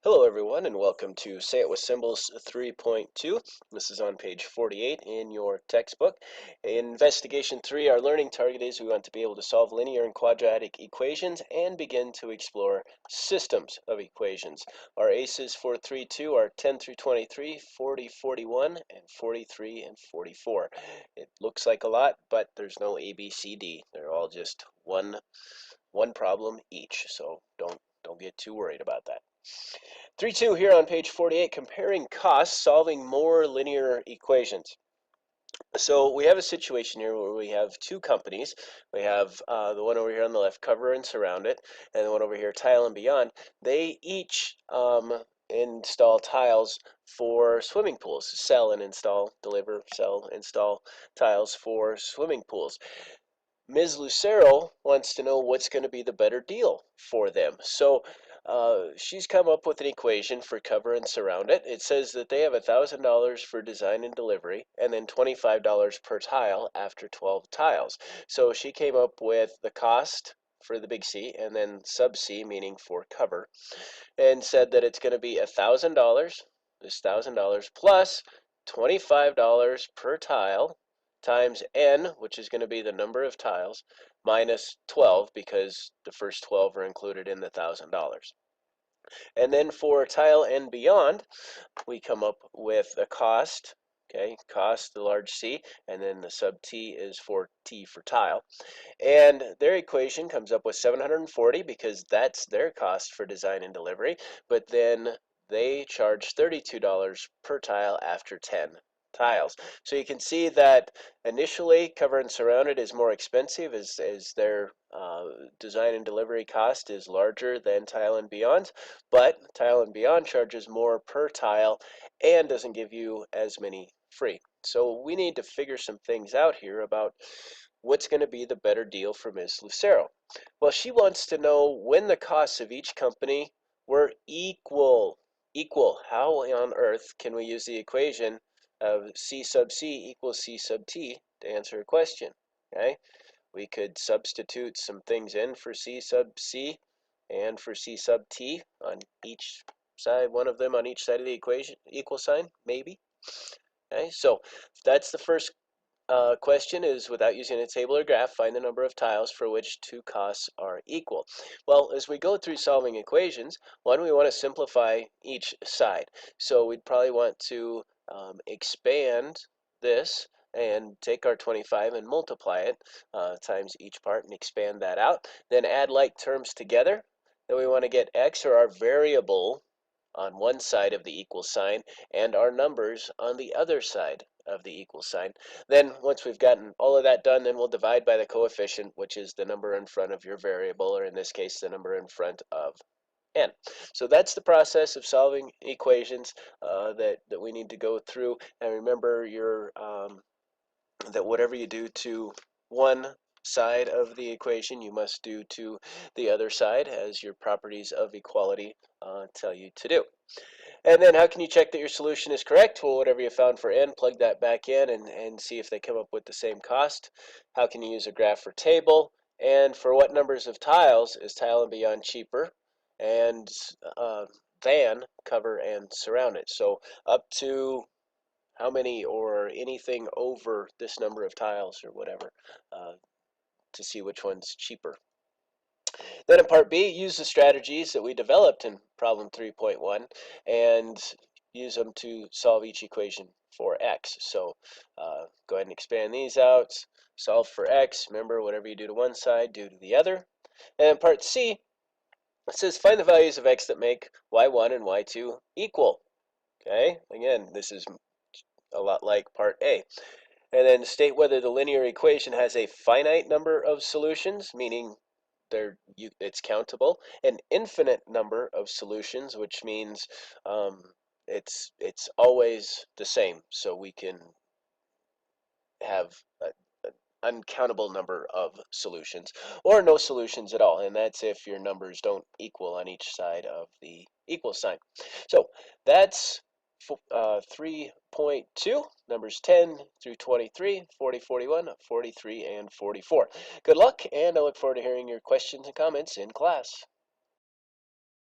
Hello everyone and welcome to Say It with Symbols 3.2. This is on page 48 in your textbook. In investigation 3, our learning target is we want to be able to solve linear and quadratic equations and begin to explore systems of equations. Our ACEs for 3.2 are 10 through 23, 40, 41, and 43 and 44. It looks like a lot, but there's no A, B, C, D. They're all just one problem each, so don't get too worried about that. 3.2 here on page 48, comparing costs, solving more linear equations. So we have a situation here where we have two companies. We have the one over here on the left, Cover and Surround It, and the one over here, Tile and Beyond. They each install tiles for swimming pools. Sell and install, deliver, sell, install tiles for swimming pools. Ms. Lucero wants to know what's going to be the better deal for them. So she's come up with an equation for Cover and Surround It. It says that they have $1,000 for design and delivery and then $25 per tile after 12 tiles. So she came up with the cost for the big C and then sub C, meaning for cover, and said that it's going to be $1,000, this $1,000 plus $25 per tile times n, which is going to be the number of tiles, minus 12 because the first 12 are included in the $1,000. And then for tile and beyond, we come up with a cost, okay, cost, the large C, and then the sub T is for T for tile. And their equation comes up with 740 because that's their cost for design and delivery, but then they charge $32 per tile after 10 tiles. So you can see that initially Cover and Surround It is more expensive as their design and delivery cost is larger than Tile and Beyond, but Tile and Beyond charges more per tile and doesn't give you as many free. So we need to figure some things out here about what's going to be the better deal for Ms. Lucero. Well, she wants to know when the costs of each company were equal. Equal. How on earth can we use the equation of C sub C equals C sub T to answer a question? Okay, we could substitute some things in for C sub C and for C sub T on each side, one of them on each side of the equation, equal sign, maybe. Okay, so that's the first question is, without using a table or graph, find the number of tiles for which two costs are equal. Well, as we go through solving equations, one, we want to simplify each side. So we'd probably want to expand this and take our 25 and multiply it times each part and expand that out. Then add like terms together. Then we want to get x, or our variable, on one side of the equal sign and our numbers on the other side of the equal sign. Then once we've gotten all of that done, then we'll divide by the coefficient, which is the number in front of your variable, or in this case, the number in front of n. So that's the process of solving equations that we need to go through. And remember that whatever you do to one side of the equation, you must do to the other side, as your properties of equality tell you to do. And then how can you check that your solution is correct? Well, whatever you found for n, plug that back in and see if they come up with the same cost. How can you use a graph or table? And for what numbers of tiles is Tile and Beyond cheaper and than Cover and Surround It? So up to how many, or anything over this number of tiles or whatever, to see which one's cheaper. Then in part B, use the strategies that we developed in problem 3.1 and use them to solve each equation for x. So go ahead and expand these out, solve for x. Remember, whatever you do to one side, do to the other. And in part C, it says find the values of x that make y1 and y2 equal. Okay, again, this is a lot like part A. And then state whether the linear equation has a finite number of solutions, meaning it's countable, an infinite number of solutions, which means it's always the same. So we can have an uncountable number of solutions, or no solutions at all, and that's if your numbers don't equal on each side of the equal sign. So that's 3.2, numbers 10 through 23, 40, 41, 43, and 44. Good luck, and I look forward to hearing your questions and comments in class.